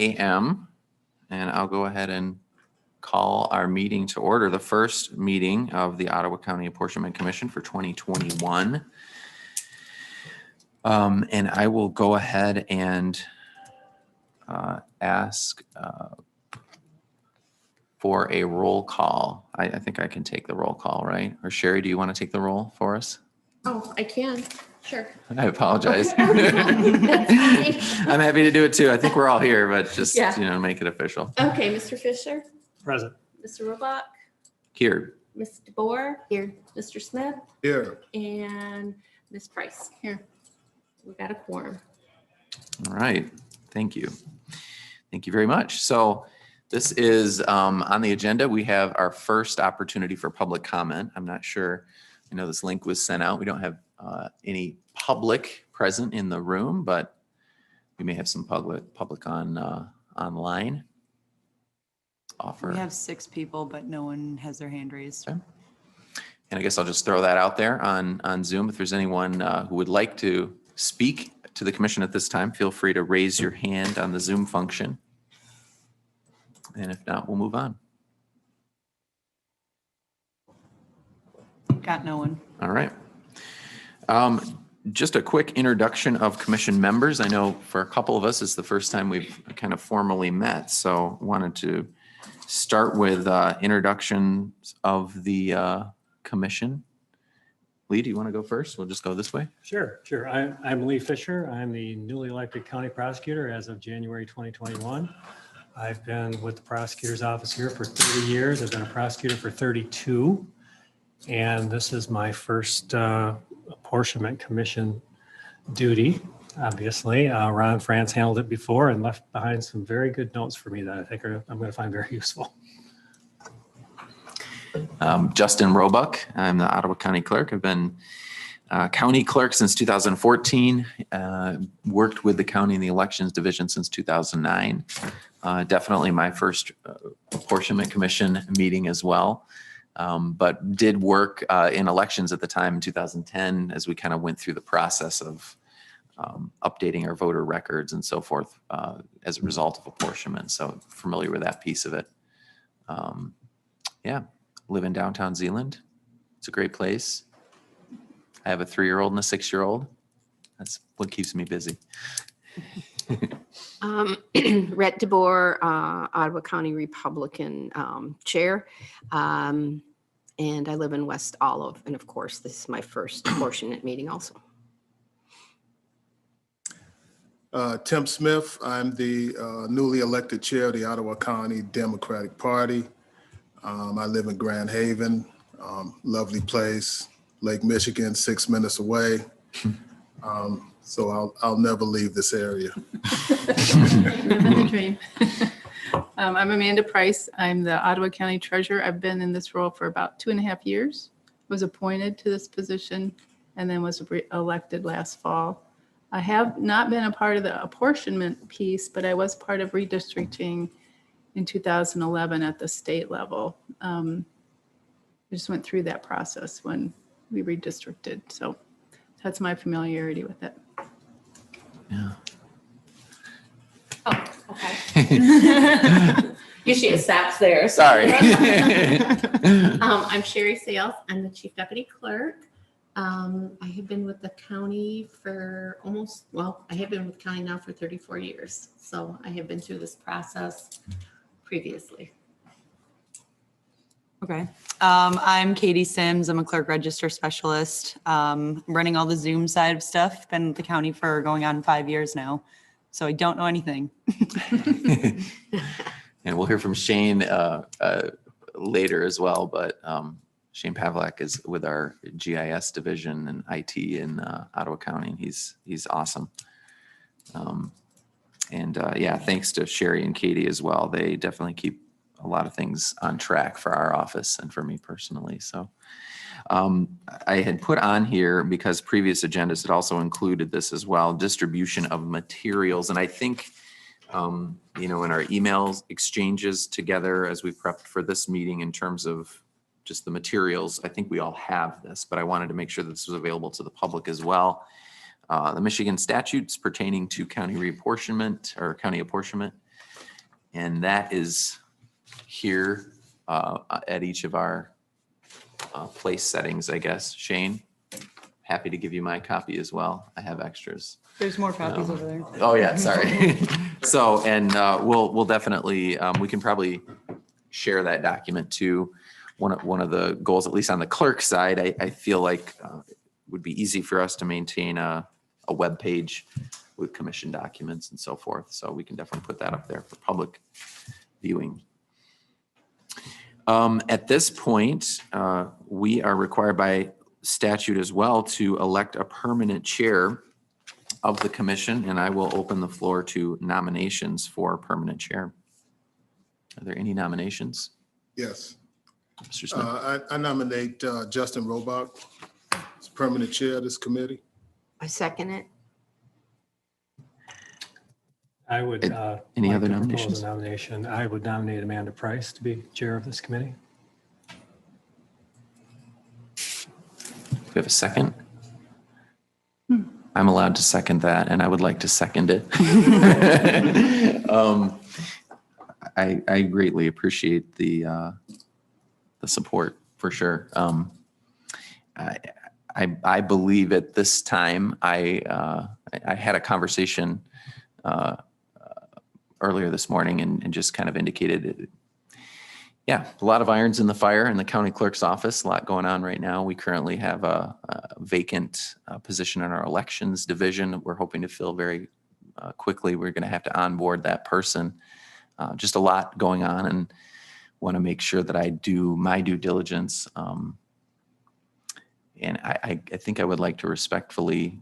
a.m. and I'll go ahead and call our meeting to order, the first meeting of the Ottawa County Apportionment Commission for 2021. And I will go ahead and ask for a roll call. I think I can take the roll call, right? Or Sherry, do you want to take the roll for us? Oh, I can. Sure. I apologize. That's fine. I'm happy to do it too. I think we're all here, but just, Yeah. make it official. Okay, Mr. Fisher, Present. Mr. Robach, Here. Ms. DeBoer. Here. Mr. Smith. Here. And Ms. Price. Here. We got a quorum. All right. Thank you. Thank you very much. So this is on the agenda. We have our first opportunity for public comment. I'm not sure. I know this link was sent out. We don't have any public present in the room, but we may have some public on online. We have 6 people, but no one has their hand raised. Okay. And I guess I'll just throw that out there on Zoom. If there's anyone who would like to speak to the commission at this time, feel free to raise your hand on the Zoom function. And if not, we'll move on. Got no one. All right. Just a quick introduction of commission members. I know for a couple of us, it's the first time we've kind of formally met. So wanted to start with introductions of the commission. Lee, do you want to go first? We'll just go this way. Sure. I'm Lee Fisher. I'm the newly elected county prosecutor as of January 2021. I've been with the prosecutor's office here for 30 years. I've been a prosecutor for 32. And this is my first apportionment commission duty, obviously. Ron France handled it before and left behind some very good notes for me that I think I'm going to find very useful. Justin Roebuck. I'm the Ottawa County Clerk. I've been county clerk since 2014. Worked with the county in the elections division since 2009. Definitely my first apportionment commission meeting as well. But did work in elections at the time in 2010 as we kind of went through the process of updating our voter records and so forth as a result of apportionment. So familiar with that piece of it. Yeah, live in downtown Zeeland. It's a great place. I have a 3-year-old and a 6-year-old. That's what keeps me busy. Rhett DeBoer, Ottawa County Republican Chair. And I live in West Olive. And of course, this is my first apportionment meeting also. Tim Smith. I'm the newly elected chair of the Ottawa County Democratic Party. I live in Grand Haven, lovely place, Lake Michigan, 6 minutes away. So I'll never leave this area. Living dream. I'm Amanda Price. I'm the Ottawa County Treasurer. I've been in this role for about 2.5 years. Was appointed to this position and then was elected last fall. I have not been a part of the apportionment piece, but I was part of redistricting in 2011 at the state level. I just went through that process when we redistricted. So that's my familiarity with it. Yeah. Oh, okay. Usually it stops there. Sorry. I'm Sherry Sales. I'm the Chief Deputy Clerk. I have been with the county for I have been with the county now for 34 years. So I have been through this process previously. Okay. I'm Katie Sims. I'm a clerk register specialist. Running all the Zoom side of stuff. Been with the county for going on 5 years now. So I don't know anything. And we'll hear from Shane later as well, but Shane Pavlak is with our GIS division and IT in Ottawa County, and he's awesome. Yeah, thanks to Sherry and Katie as well. They definitely keep a lot of things on track for our office and for me personally. So I had put on here, because previous agendas had also included this as well, distribution of materials. And I think, in our emails exchanges together as we prepped for this meeting in terms of just the materials, I think we all have this, but I wanted to make sure that this was available to the public as well. The Michigan statutes pertaining to county reapportionment or county apportionment, And that is here at each of our place settings, I guess. Shane, happy to give you my copy as well. I have extras. There's more copies over there. Oh, yeah, sorry. So, and we'll definitely, we can probably share that document too. One of the goals, at least on the clerk side, I feel like it would be easy for us to maintain a web page with commission documents and so forth. So we can definitely put that up there for public viewing. At this point, we are required by statute as well to elect a permanent chair of the commission, and I will open the floor to nominations for permanent chair. Are there any nominations? Yes. Mr. Smith? I nominate Justin Roebuck as permanent chair of this committee. I second it. I would. Any like other to propose nominations? a nomination. I would nominate Amanda Price to be chair of this committee. Do we have a second? I'm allowed to second that, and I would like to second it. I greatly appreciate the support for sure. I believe at this time, I had a conversation earlier this morning and just kind of indicated, yeah, a lot of irons in the fire in the county clerk's office, a lot going on right now. We currently have a vacant position in our elections division. We're hoping to fill very quickly. We're going to have to onboard that person. Just a lot going on, and want to make sure that I do my due diligence. And I think I would like to respectfully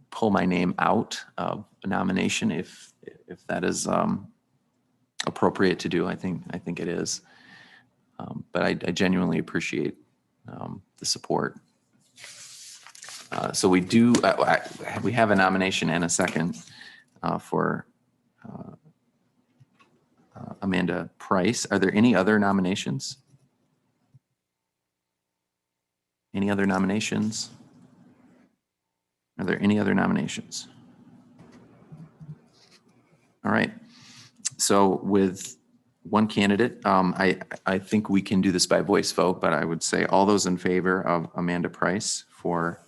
pull my name out of a nomination if that is appropriate to do. I think it is. But I genuinely appreciate the support. So we do. We have a nomination and a second for Amanda Price. Are there any other nominations? Any other nominations? Are there any other nominations? All right. So with one candidate, I think we can do this by voice vote, but I would say all those in favor of Amanda Price for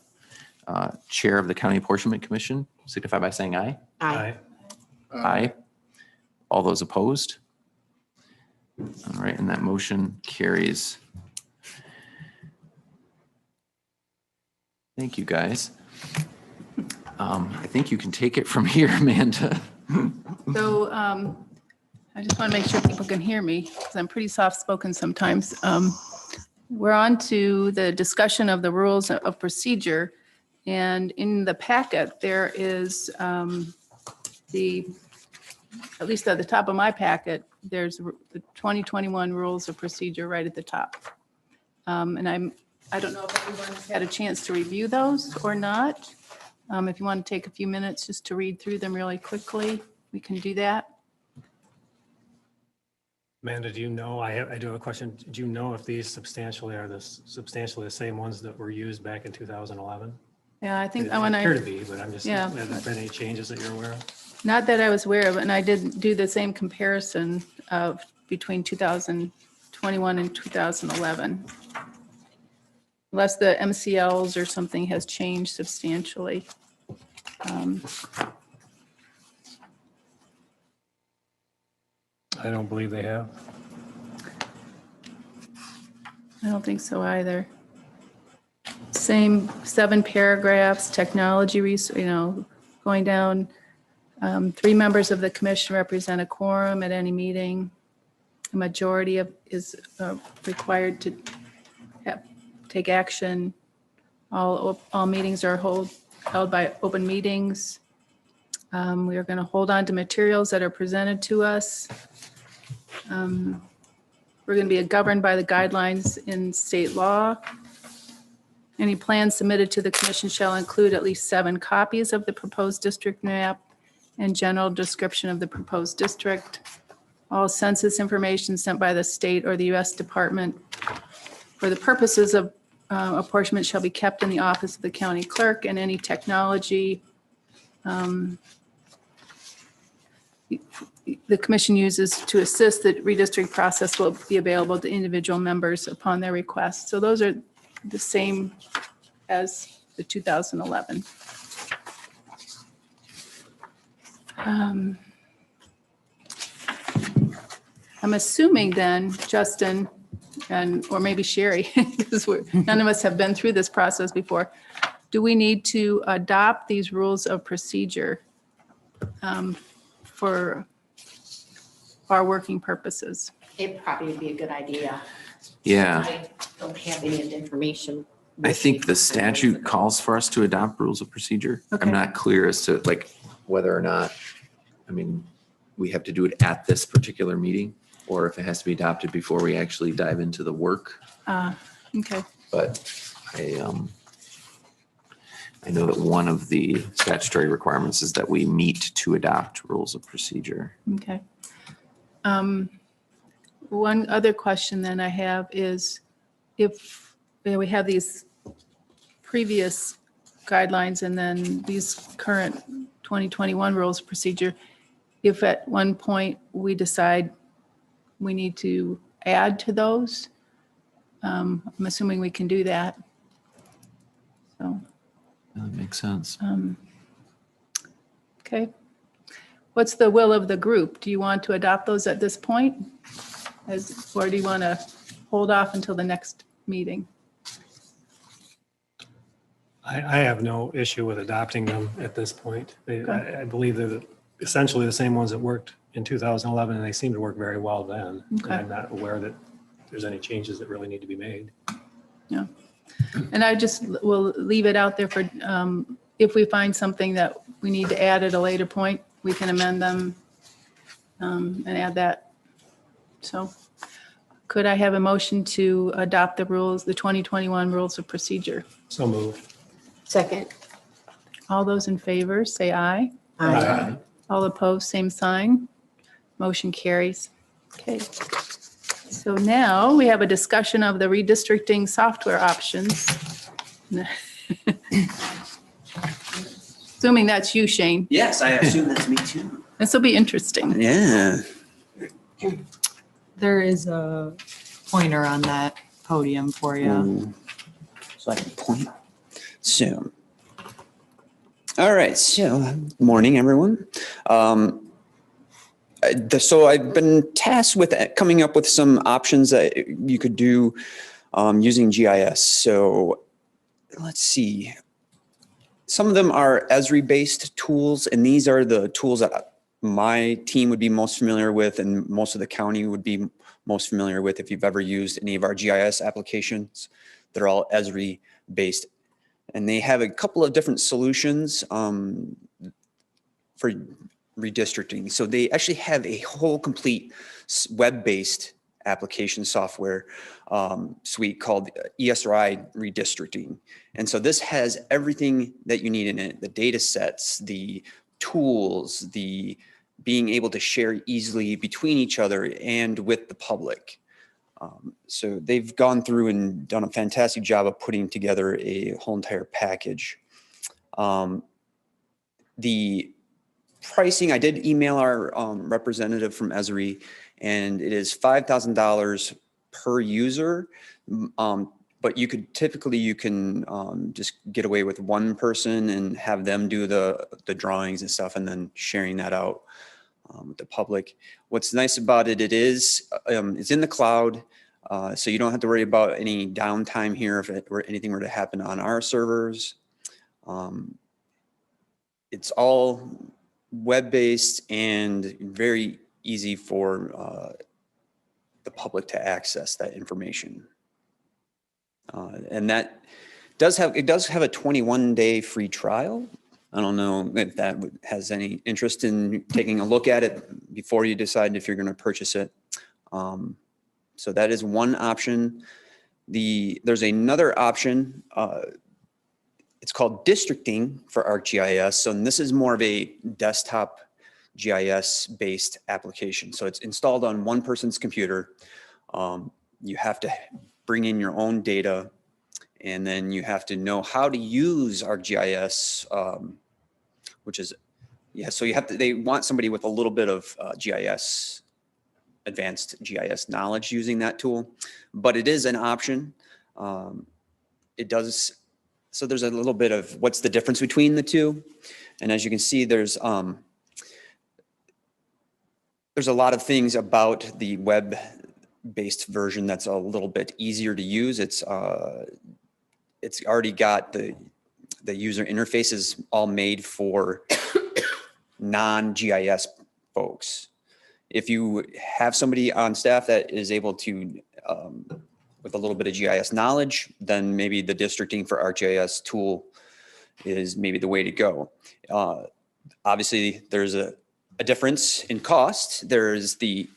chair of the County Apportionment Commission signify by saying aye. Aye. Aye. All those opposed? All right, and that motion carries. Thank you, guys. I think you can take it from here, Amanda. So I just want to make sure people can hear me because I'm pretty soft-spoken sometimes. We're on to the discussion of the rules of procedure. And in the packet, there is at least at the top of my packet, there's the 2021 rules of procedure right at the top. And I don't know if everyone's had a chance to review those or not. If you want to take a few minutes just to read through them really quickly, we can do that. Amanda, do you know, I do have a question. Do you know if these substantially the same ones that were used back in 2011? Yeah, I think They when appear to be, but I'm just, Yeah. have there been any changes that you're aware of? not that I was aware of, and I did do the same comparison of between 2021 and 2011. Unless the MCLs or something has changed substantially. I don't believe they have. I don't think so either. Same 7 paragraphs, technology, going down. 3 members of the commission represent a quorum at any meeting. A majority is required to take action. All meetings are held by open meetings. We are going to hold on to materials that are presented to us. We're going to be governed by the guidelines in state law. Any plans submitted to the commission shall include at least 7 copies of the proposed district map and general description of the proposed district. All census information sent by the state or the U.S. Department for the purposes of apportionment shall be kept in the office of the county clerk, and any technology the commission uses to assist the redistricting process will be available to individual members upon their request. So those are the same as the 2011. I'm assuming then, Justin, or maybe Sherry, because none of us have been through this process before. Do we need to adopt these rules of procedure for our working purposes? It probably would be a good idea. Yeah, I don't have any of the information. I think the statute calls for us to adopt rules of procedure. Okay. I'm not clear as to like whether or not, I mean, we have to do it at this particular meeting or if it has to be adopted before we actually dive into the work. Okay, But I know that one of the statutory requirements is that we meet to adopt rules of procedure. okay. One other question then I have is if we have these previous guidelines and then these current 2021 rules of procedure, if at one point we decide we need to add to those, I'm assuming we can do that. So, That makes sense. okay. What's the will of the group? Do you want to adopt those at this point? Or do you want to hold off until the next meeting? I have no issue with adopting them at this point. Okay. I believe they're essentially the same ones that worked in 2011, and they seem to work very well then. And Okay. I'm not aware that there's any changes that really need to be made. Yeah. And I just will leave it out there for, if we find something that we need to add at a later point, we can amend them and add that. So could I have a motion to adopt the rules, the 2021 rules of procedure? So moved. Second. All those in favor, say aye. Aye. All opposed, same sign. Motion carries. Okay. So now we have a discussion of the redistricting software options. Assuming that's you, Shane. Yes, I assume that's me too. This will be interesting. Yeah. There is a pointer on that podium for you. So I can point. So, all right. So, morning, everyone. So I've been tasked with coming up with some options that you could do using GIS. So let's see. Some of them are Esri-based tools, and these are the tools that my team would be most familiar with and most of the county would be most familiar with if you've ever used any of our GIS applications. They're all Esri-based. And they have a couple of different solutions for redistricting. So they actually have a whole complete web-based application software suite called ESRI Redistricting. And so this has everything that you need in it, the data sets, the tools, the being able to share easily between each other and with the public. So they've gone through and done a fantastic job of putting together a whole entire package. The pricing, I did email our representative from Esri, and it is $5,000 per user. But you could typically just get away with one person and have them do the drawings and stuff, and then sharing that out with the public. What's nice about it, it's in the cloud, so you don't have to worry about any downtime here if anything were to happen on our servers. It's all web-based and very easy for the public to access that information. And that does have a 21-day free trial. I don't know if that has any interest in taking a look at it before you decide if you're going to purchase it. So that is one option. There's another option. It's called Districting for Arcgis. So this is more of a desktop GIS-based application. So it's installed on one person's computer. You have to bring in your own data, and then you have to know how to use ArcGIS, which is Yeah, so they want somebody with a little bit of advanced GIS knowledge using that tool, but it is an option. So there's a little bit of what's the difference between the two. And as you can see, there's a lot of things about the web-based version that's a little bit easier to use. It's already got the user interfaces all made for non-GIS folks. If you have somebody on staff that is able to, with a little bit of GIS knowledge, then maybe the districting for ArcGIS tool is maybe the way to go. Obviously, there's a difference in cost. There's the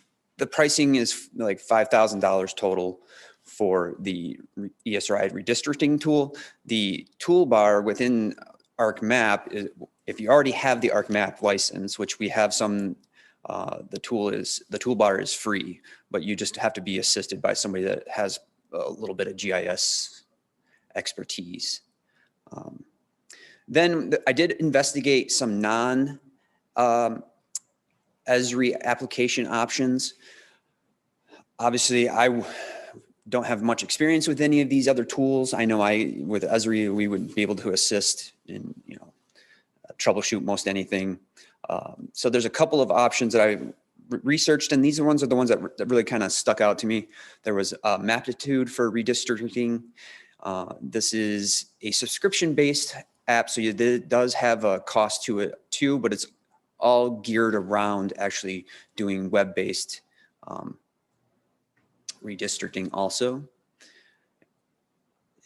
pricing is like $5,000 total for the ESRI redistricting tool. The toolbar within ArcMap is, if you already have the ArcMap license, which we have some, the toolbar is free, but you just have to be assisted by somebody that has a little bit of GIS expertise. Then I did investigate some non-ESRI application options. Obviously, I don't have much experience with any of these other tools. I know with ESRI, we would be able to assist in, troubleshoot most anything. So there's a couple of options that I researched, and these are the ones that really kind of stuck out to me. There was Maptitude for redistricting. This is a subscription-based app, so it does have a cost to it too, but it's all geared around actually doing web-based redistricting also.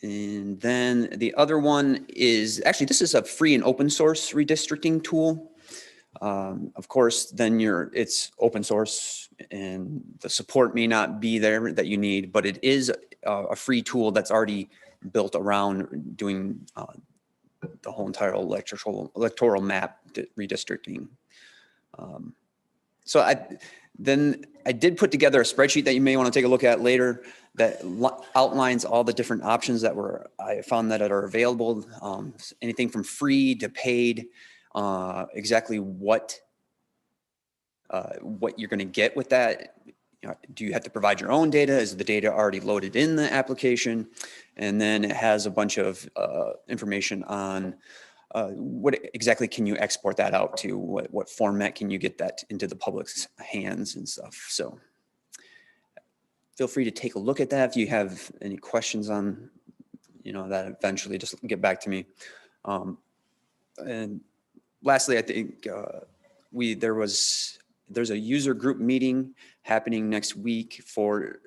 And then the other one is, actually, this is a free and open source redistricting tool. Of course, then it's open source and the support may not be there that you need, but it is a free tool that's already built around doing the whole entire electoral map redistricting. So I did put together a spreadsheet that you may want to take a look at later that outlines all the different options that I found that are available. Anything from free to paid, exactly what you're going to get with that. Do you have to provide your own data? Is the data already loaded in the application? And then it has a bunch of information on what exactly can you export that out to? What format can you get that into the public's hands and stuff? So feel free to take a look at that. If you have any questions on, that, eventually just get back to me. And lastly, I think there's a user group meeting happening next week for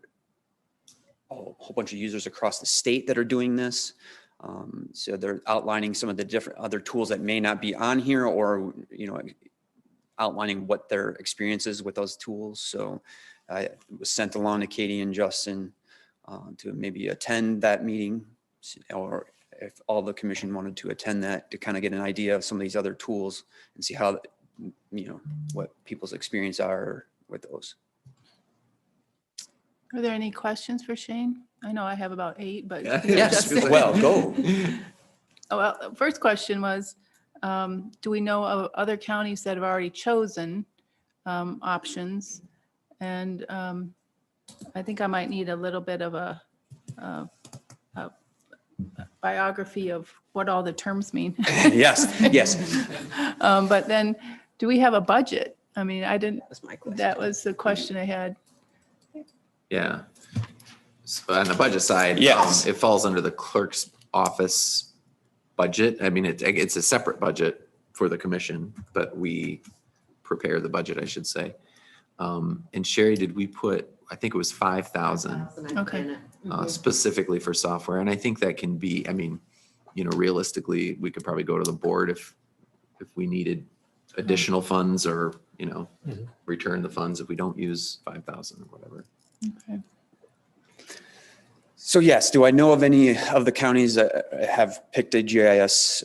a whole bunch of users across the state that are doing this. So they're outlining some of the different other tools that may not be on here, or outlining what their experience is with those tools. So I was sent along to Katie and Justin to maybe attend that meeting, or if all the commission wanted to attend that, to kind of get an idea of some of these other tools and see how, what people's experience are with those. Are there any questions for Shane? I know I have about 8, but. Yes, well, go. Oh, well, the first question was, do we know of other counties that have already chosen options? And I think I might need a little bit of a biography of what all the terms mean. Yes. But then, do we have a budget? I mean, I didn't, That's my question. that was the question I had. Yeah. So on the budget side, Yes. it falls under the clerk's office budget. I mean, it's a separate budget for the commission, but we prepare the budget, I should say. And Sherry, did we put, I think it was 5,000 Okay. specifically for software. And I think that can be, I mean, realistically, we could probably go to the board if we needed additional funds, or, return the funds if we don't use 5,000 or whatever. Okay. So yes, do I know of any of the counties that have picked a GIS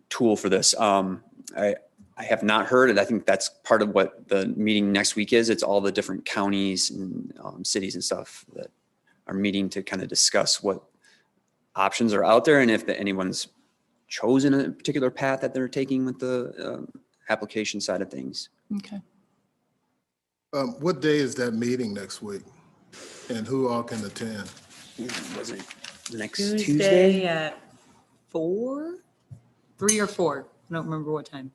tool for this? I have not heard it. I think that's part of what the meeting next week is. It's all the different counties and cities and stuff that are meeting to kind of discuss what options are out there, and if anyone's chosen a particular path that they're taking with the application side of things. Okay. What day is that meeting next week? And who all can attend? Was it next Tuesday Tuesday? at 3 or 4. I don't remember what time.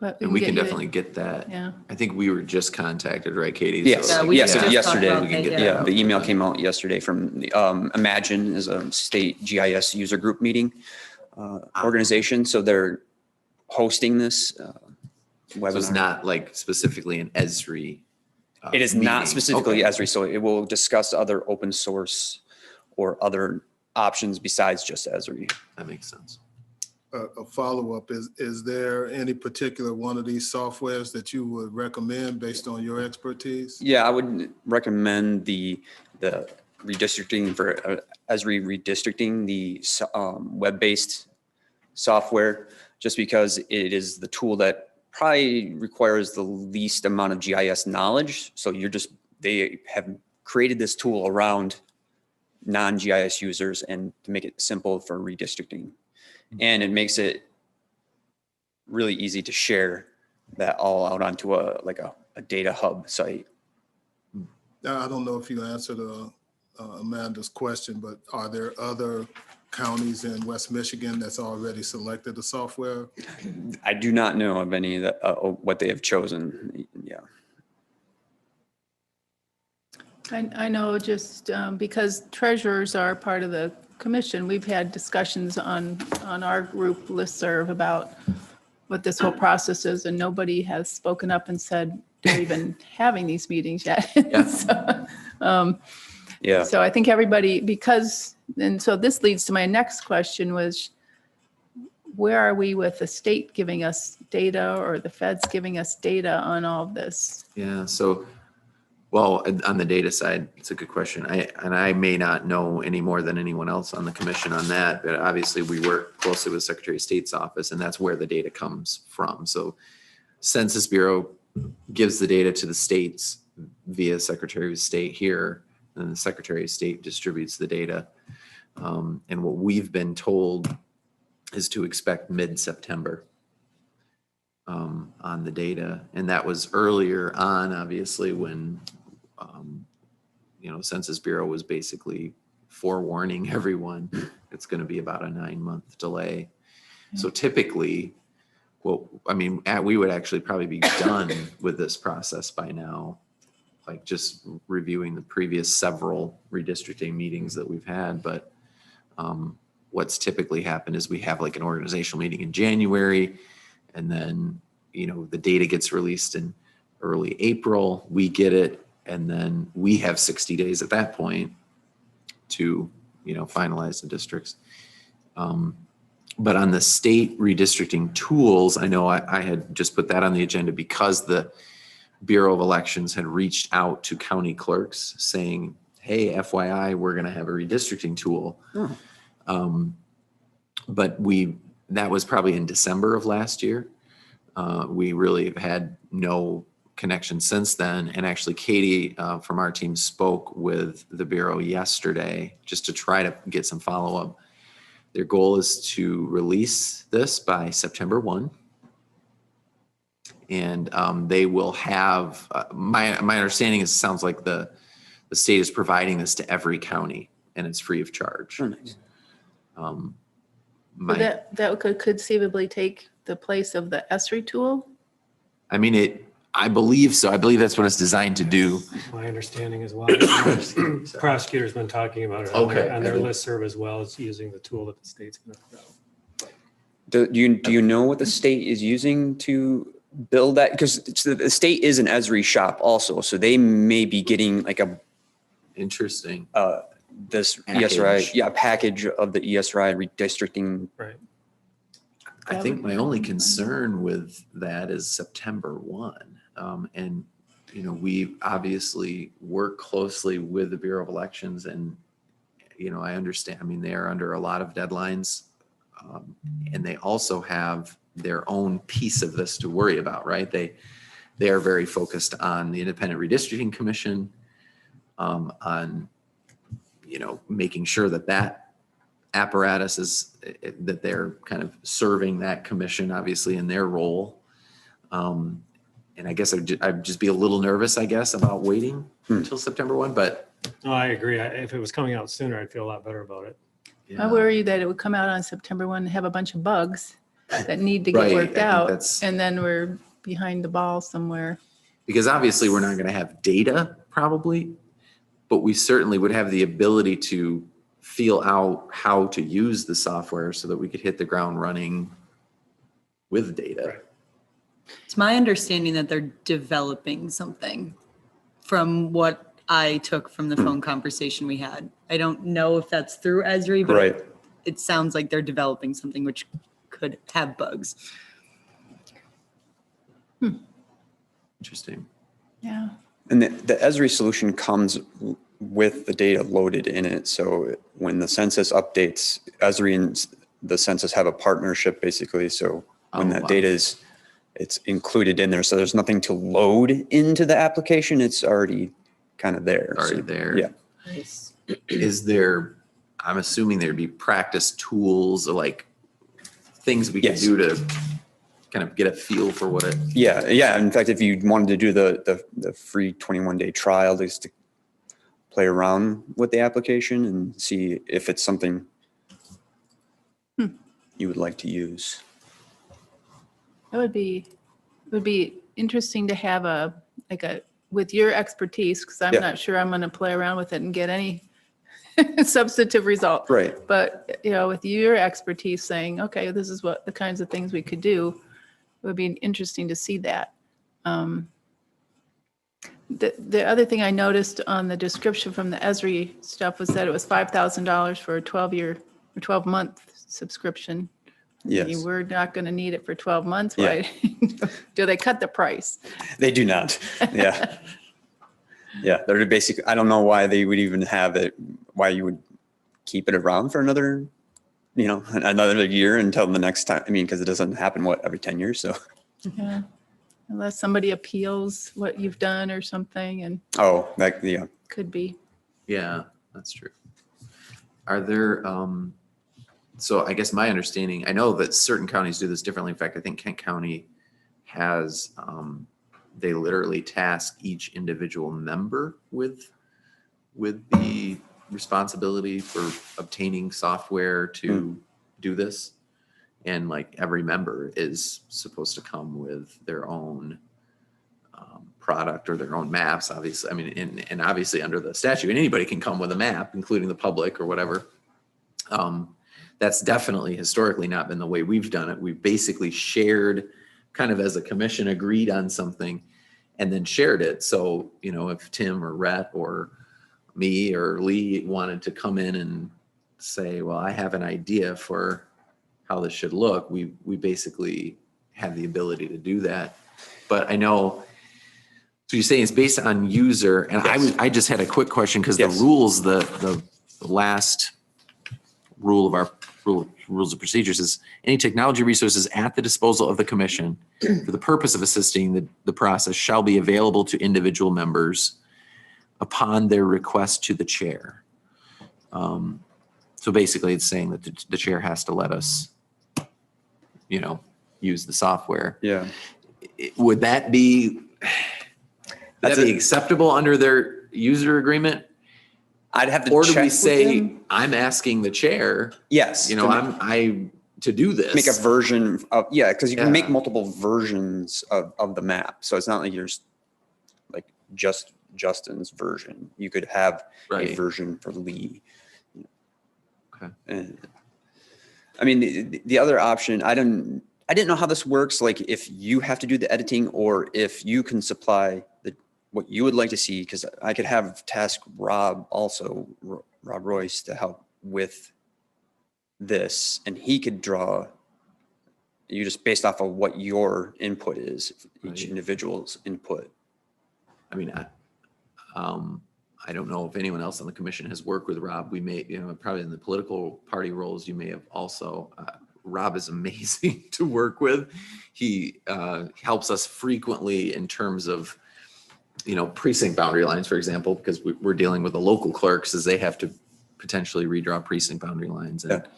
But And we can get you- definitely get that. Yeah. I think we were just contacted, right, Katie? Yes, So, Yeah, we yes, just talked yesterday. about We can that, get yeah. that Yeah, out the to email them. came out yesterday from Imagine is a state GIS user group meeting organization. So they're hosting this So it's webinar. not like specifically an Esri. It is meeting. not specifically Okay. Esri, so it will discuss other open source or other options besides just Esri. That makes sense. A follow-up, is there any particular one of these softwares that you would recommend based on your expertise? Yeah, I would recommend the redistricting for Esri redistricting, the web-based software, just because it is the tool that probably requires the least amount of GIS knowledge. So they have created this tool around non-GIS users and to make it simple for redistricting. And it makes it really easy to share that all out onto a data hub site. I don't know if you answered Amanda's question, but are there other counties in West Michigan that's already selected the software? I do not know of any that what they have chosen. Yeah. I know just because treasurers are part of the commission, we've had discussions on our group listserv about what this whole process is, and nobody has spoken up and said they're even having these meetings yet. Yeah. Yeah. So I think everybody, and so this leads to my next question was, where are we with the state giving us data or the feds giving us data on all of this? Yeah. So, well, on the data side, it's a good question. I may not know any more than anyone else on the commission on that, but obviously we work closely with Secretary of State's office, and that's where the data comes from. So Census Bureau gives the data to the states via Secretary of State here, and the Secretary of State distributes the data. And what we've been told is to expect mid-September on the data. And that was earlier on, obviously, when Census Bureau was basically forewarning everyone it's going to be about a 9-month delay. So typically, we would actually probably be done with this process by now, like just reviewing the previous several redistricting meetings that we've had. But what's typically happened is we have like an organizational meeting in January, and then the data gets released in early April. We get it, and then we have 60 days at that point to finalize the districts. But on the state redistricting tools, I know I had just put that on the agenda because the Bureau of Elections had reached out to county clerks saying, hey, FYI, we're going to have a redistricting tool. But that was probably in December of last year. We really have had no connection since then. And actually Katie from our team spoke with the Bureau yesterday just to try to get some follow-up. Their goal is to release this by September 1. And they will have, my understanding is, it sounds like the state is providing this to every county, and it's free of charge. Oh, nice. That could conceivably take the place of the ESRI tool? I believe so. I believe that's what it's designed to do. My understanding as well. Prosecutor's been talking about it Okay. on their listserv, as well as using the tool that the state's going to put out. Do you know what the state is using to build that? Because the state is an Esri shop also, so they may be getting like Interesting. this Package. ESRI, package of the ESRI redistricting. Right. I think my only concern with that is September 1. And, we obviously work closely with the Bureau of Elections, and, I understand, they are under a lot of deadlines. And they also have their own piece of this to worry about, right? They are very focused on the Independent Redistricting Commission, on, making sure that apparatus is that they're kind of serving that commission, obviously in their role. And I guess I'd just be a little nervous, I guess, about waiting until September 1, but. No, I agree. If it was coming out sooner, I'd feel a lot better about it. I worry that it would come out on September 1 and have a bunch of bugs that need to Right, get I worked think out. that's- And then we're behind the ball somewhere. Because obviously we're not going to have data probably, but we certainly would have the ability to feel out how to use the software so that we could hit the ground running with data. It's my understanding that they're developing something from what I took from the phone conversation we had. I don't know if that's through Esri, but Right. it sounds like they're developing something which could have bugs. Interesting. Yeah. And the Esri solution comes with the data loaded in it. So when the census updates, Esri and the census have a partnership basically. So when Oh, that wow. data it's included in there. So there's nothing to load into the application. It's already kind of there. Already So, there. Yeah. Is there, I'm assuming there'd be practice tools or like things we could Yes. do to kind of get a feel for what it, Yeah. Yeah. In fact, if you wanted to do the free 21-day trial, just to play around with the application and see if it's something you would like to use. It would be interesting to have with your expertise, because I'm Yeah. not sure I'm going to play around with it and get any substantive result. Right. But, with your expertise saying, okay, this is what the kinds of things we could do, it would be interesting to see that. The other thing I noticed on the description from the Esri stuff was that it was $5,000 for a 12-year or 12-month subscription. Yes. We're not going to need it for 12 months. Yeah. Why? Do they cut the price? They do not. Yeah. Yeah. They're basically, I don't know why they would even have it, why you would keep it around for another year until the next time. I mean, because it doesn't happen, every 10 years. So, Yeah. Unless somebody appeals what you've done or something, and yeah. could be. yeah, that's true. Are there, so I guess my understanding, I know that certain counties do this differently. In fact, I think Kent County has, they literally task each individual member with the responsibility for obtaining software to do this. And like every member is supposed to come with their own product or their own maps, obviously. I mean, and obviously under the statute, anybody can come with a map, including the public or whatever. That's definitely historically not been the way we've done it. We've basically shared, kind of as a commission, agreed on something and then shared it. So, if Tim or Rhett or me or Lee wanted to come in and say, well, I have an idea for how this should look, we basically have the ability to do that. But I know, so you're saying it's based on user, and Yes. I just had a quick question because Yes. the rules, the last rule of our rules of procedures is any technology resources at the disposal of the commission for the purpose of assisting the process shall be available to individual members upon their request to the chair. So basically it's saying that the chair has to let us, use the software. Yeah. Would that be acceptable under their user agreement? I'd have to Or do check we with say, them. I'm asking the chair, Yes. to do this? make a version of, because you can make Yeah. multiple versions of the map. So it's not like you're like just Justin's version. You could have a Right. version for Lee. Okay. And I mean, the other option, I didn't know how this works. Like if you have to do the editing or if you can supply what you would like to see, because I could have task Rob also, Rob Royce, to help with this, and he could draw you just based off of what your input is, each Right. individual's input. I mean, I don't know if anyone else on the commission has worked with Rob. We may, probably in the political party roles, you may have also. Rob is amazing to work with. He helps us frequently in terms of, precinct boundary lines, for example, because we're dealing with the local clerks as they have to potentially redraw precinct boundary lines. And Yeah.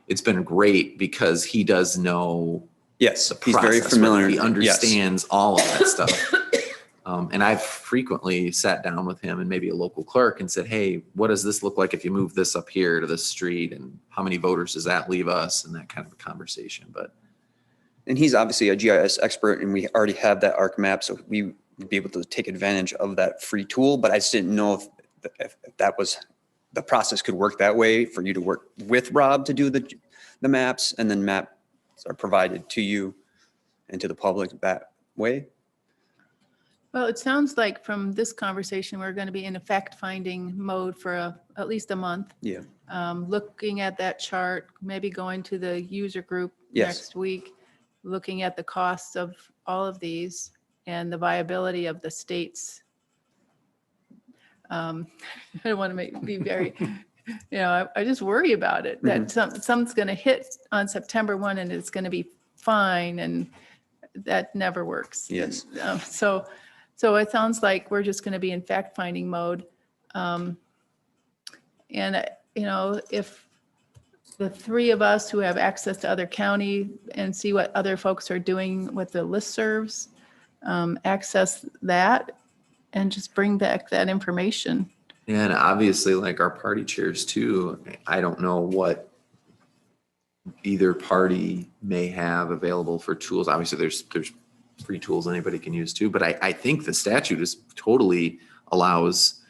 it's been great because he does know Yes, the he's very process, familiar. right? He Yes. understands all of that stuff. And I've frequently sat down with him and maybe a local clerk and said, hey, what does this look like if you move this up here to this street? And how many voters does that leave us? And that kind of a conversation. But And he's obviously a GIS expert, and we already have that ARC map, so we would be able to take advantage of that free tool. But I just didn't know if that was, the process could work that way for you to work with Rob to do the maps, and then maps are provided to you and to the public that way. Well, it sounds like from this conversation, we're going to be in a fact-finding mode for at least a month. Yeah. Looking at that chart, maybe going to the user group Yes. next week, looking at the costs of all of these and the viability of the states. I don't want to be very, I just worry about it, that something's going to hit on September 1 and it's going to be fine, and that never works. Yes. So it sounds like we're just going to be in fact-finding mode. If the three of us who have access to other county and see what other folks are doing with the listservs, access that and just bring back that information. and obviously, like our party chairs too, I don't know what either party may have available for tools. Obviously, there's free tools anybody can use too, but I think the statute is totally allows,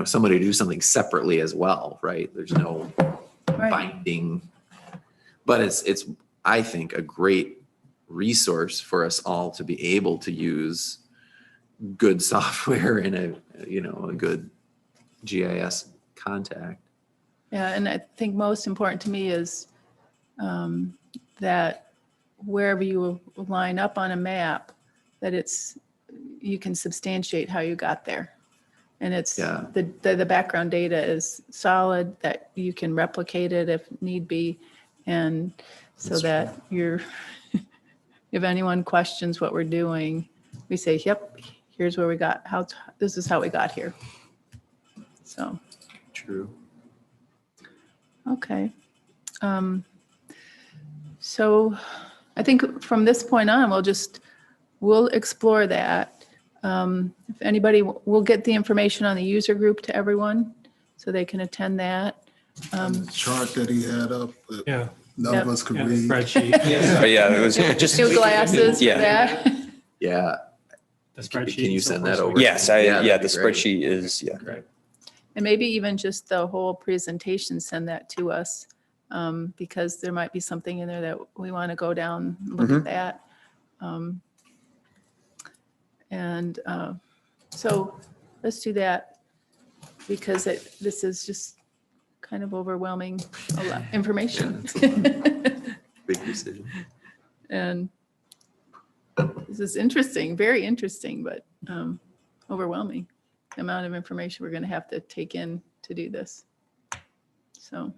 somebody to do something separately as well, right? There's no binding, but it's, I think, a great resource for us all to be able to use good software in a good GIS contact. Yeah, and I think most important to me is that wherever you line up on a map, that you can substantiate how you got there. And it's the background data is solid, that you can replicate it if need be. And so that if anyone questions what we're doing, we say, yep, here's where we got, this is how we got here. So. True. Okay. So I think from this point on, we'll explore that. If anybody, we'll get the information on the user group to everyone so they can attend that. The chart that he had up, Yeah. none of us could Yeah, read. spreadsheet. But yeah, it was just. New glasses for Yeah. that. Yeah. The spreadsheet. Can you so send that forth. over? Yes, Yeah, the that'd be great. spreadsheet is, Great. And maybe even just the whole presentation, send that to us, because there might be something in there that we want to go down, look at that. So let's do that, because this is just kind of overwhelming, a lot of information. Big decision. And this is interesting, very interesting, but overwhelming, the amount of information we're going to have to take in to do this. So,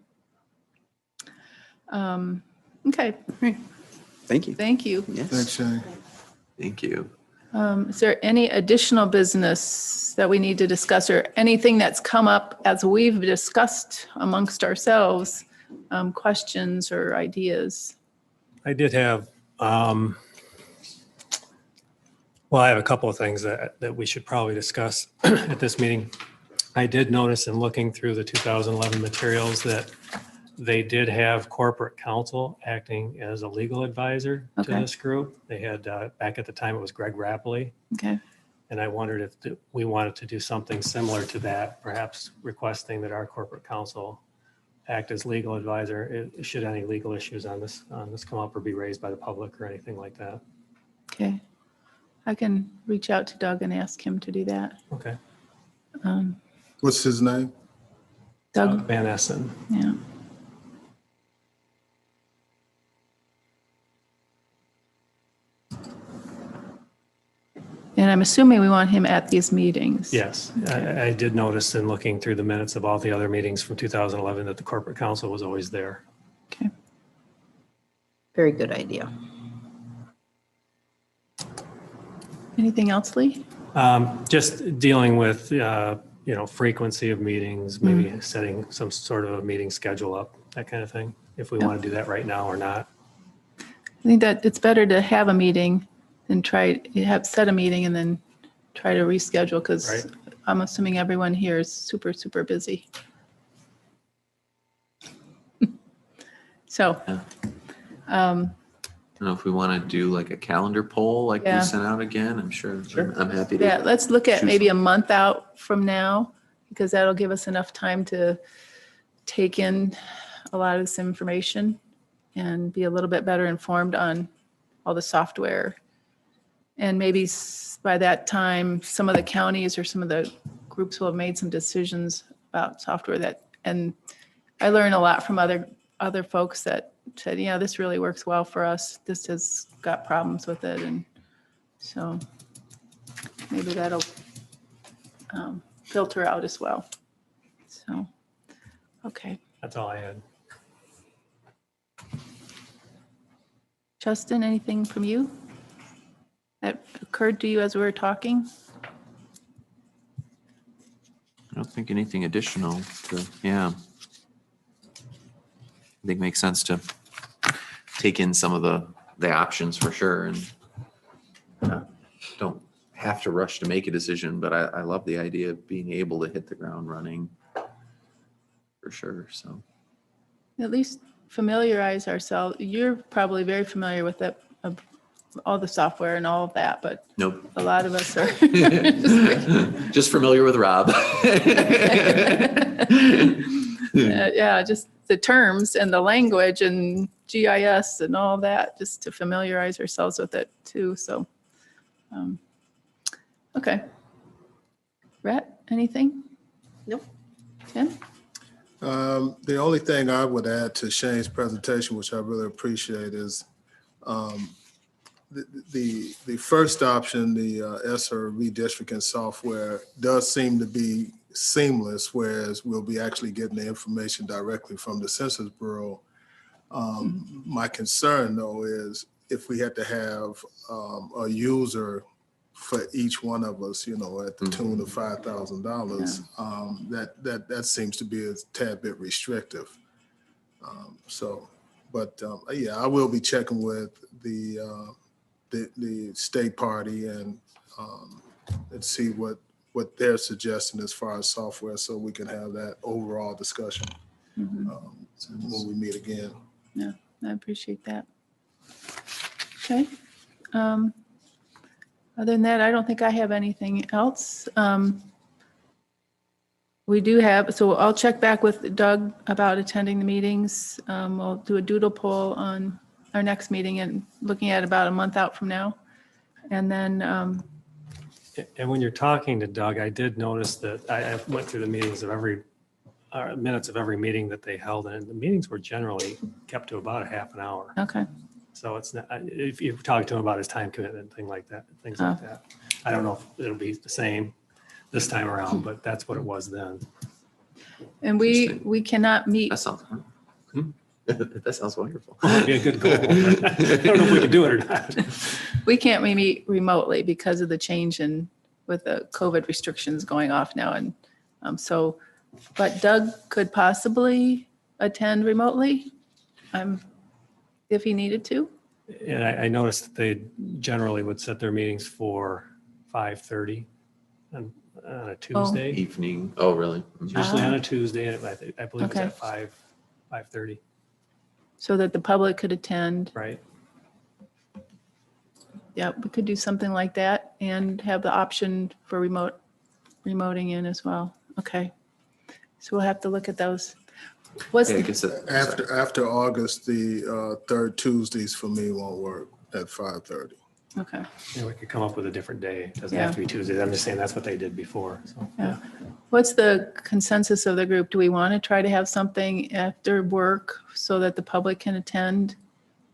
okay, thank you. thank you. Yes. Thanks, Shane. Thank you. Is there any additional business that we need to discuss, or anything that's come up as we've discussed amongst ourselves, questions or ideas? I did have, I have a couple of things that we should probably discuss at this meeting. I did notice in looking through the 2011 materials that they did have corporate counsel acting as a legal advisor to Okay. this group. They had, back at the time, it was Greg Rappley. Okay, And I wondered if we wanted to do something similar to that, perhaps requesting that our corporate counsel act as legal advisor, should any legal issues on this come up or be raised by the public or anything like that. okay. I can reach out to Doug and ask him to do that. Okay. What's his name? Doug, Van Essen. yeah. And I'm assuming we want him at these meetings. Yes, I did notice in looking through the minutes of all the other meetings from 2011 that the corporate counsel was always there. Okay. Very good idea. Anything else, Lee? Just dealing with frequency of meetings, maybe setting some sort of a meeting schedule up, that kind of thing, if we want to do that right now or not. I think that it's better to have a meeting than set a meeting and then try to reschedule, because Right. I'm assuming everyone here is super, super busy. So, Yeah. I don't know if we want to do like a calendar poll like Yeah. we sent out again. I'm sure. Sure. I'm happy to. yeah, let's look at Shoot. maybe a month out from now, because that'll give us enough time to take in a lot of this information and be a little bit better informed on all the software. And maybe by that time, some of the counties or some of the groups will have made some decisions about software and I learn a lot from other folks that said, yeah, this really works well for us. This has got problems with it. And so maybe that'll filter out as well. So, okay. That's all I had. Justin, anything from you that occurred to you as we were talking? I don't think anything additional yeah. I think it makes sense to take in some of the options for sure, and don't have to rush to make a decision, but I love the idea of being able to hit the ground running for sure. So At least familiarize ourselves. You're probably very familiar with it, all the software and all of that, but nope. a lot of us are. Just familiar with Rob. Yeah, just the terms and the language and GIS and all that, just to familiarize ourselves with it too. So, okay. Rhett, anything? Nope. Tim? The only thing I would add to Shane's presentation, which I really appreciate, is the first option, the ESSER redistricting software, does seem to be seamless, whereas we'll be actually getting the information directly from the Census Bureau. My concern, though, is if we had to have a user for each one of us, at the tune of $5,000, that seems to be a tad bit restrictive. Yeah, I will be checking with the state party and see what they're suggesting as far as software, so we can have that overall discussion when we meet again. Yeah, I appreciate that. Okay. Other than that, I don't think I have anything else. We do have, so I'll check back with Doug about attending the meetings. We'll do a doodle poll on our next meeting and looking at about a month out from now. And then, And when you're talking to Doug, I did notice that I went through the meetings of minutes of every meeting that they held, and the meetings were generally kept to about a half an hour. okay. So it's not, if you talk to him about his time commitment, things like that. I don't know if it'll be the same this time around, but that's what it was then. And we cannot meet. that sounds that sounds wonderful. Well, that'd be a good goal. I don't know if we can do it or not. We can't meet remotely because of the change with the COVID restrictions going off now. And but Doug could possibly attend remotely if he needed to. And I noticed that they generally would set their meetings for 5:30 on a Tuesday. Evening. Oh, really? It's usually on a Tuesday, and I believe Okay. it's at 5:30, So that the public could attend. right? Yeah, we could do something like that and have the option for remoting in as well. Okay. So we'll have to look at those. What's Yeah, I the, guess After August, the third Tuesdays for me won't work at 5:30. okay. Yeah, we could come up with a different day. It doesn't Yeah. have to be Tuesdays. I'm just saying that's what they did before. So, Yeah. What's the consensus of the group? Do we want to try to have something after work so that the public can attend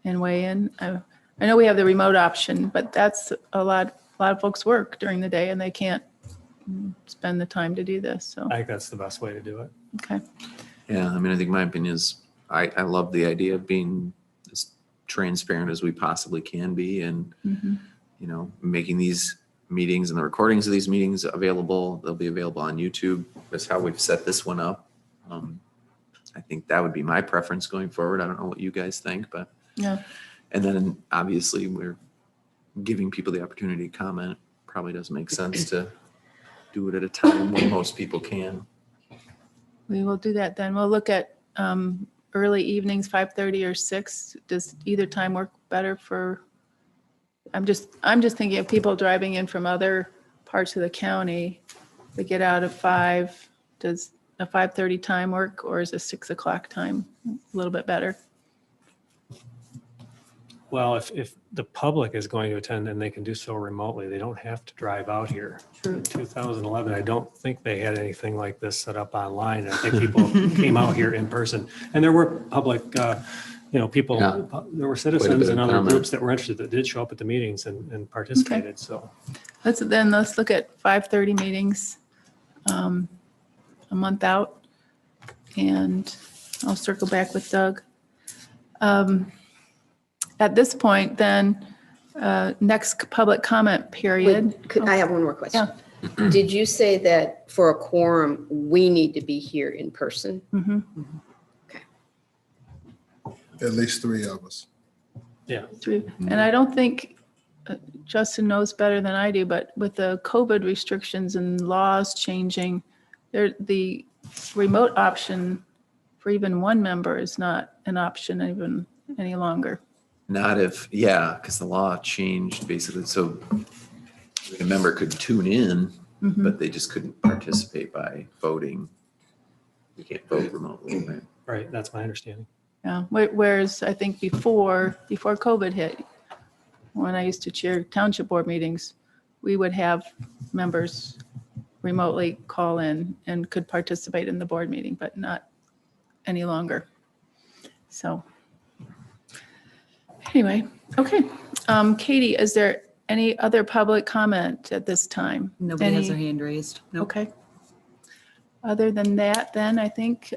and weigh in? I know we have the remote option, but that's a lot of folks work during the day and they can't spend the time to do this. So, I think that's the best way to do it. okay. Yeah, I mean, I think my opinion is I love the idea of being as transparent as we possibly can be, and Mhm. making these meetings and the recordings of these meetings available. They'll be available on YouTube. That's how we've set this one up. I think that would be my preference going forward. I don't know what you guys think, but. Yeah. And then obviously we're giving people the opportunity to comment. Probably doesn't make sense to do it at a time when most people can. We will do that then. We'll look at early evenings, 5:30 or 6. Does either time work better for, I'm just thinking of people driving in from other parts of the county. They get out at 5. Does a 5:30 time work, or is a 6 o'clock time a little bit better? Well, if the public is going to attend and they can do so remotely, they don't have to drive out here. True. In 2011, I don't think they had anything like this set up online. I think people came out here in person. And there were public, people, Yeah. there were citizens and other comment. groups that were interested that did show up at the meetings and participated, so. Let's look at 5:30 meetings a month out, and I'll circle back with Doug. At this point, then, next public comment period. Wait, I have one more question. Did you say that for a quorum, we need to be here in person? Mhm. At least 3 of us. Yeah. And I don't think Justin knows better than I do, but with the COVID restrictions and laws changing, the remote option for even one member is not an option even any longer. Not if, because the law changed basically, so a member could tune in, but they just couldn't participate by voting. You can't vote remotely, right? Right, that's my understanding. Yeah, whereas I think before COVID hit, when I used to chair township board meetings, we would have members remotely call in and could participate in the board meeting, but not any longer. So anyway, okay. Katie, is there any other public comment at this time? Nobody has their Any- hand raised. Nope. Okay. Other than that, then I think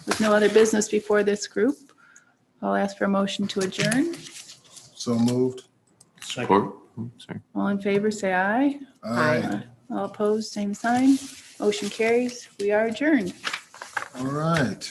with no other business before this group, I'll ask for a motion to adjourn. So moved. Or, sorry. All in favor, say aye. Aye. All opposed, same sign. Motion carries. We are adjourned. All right.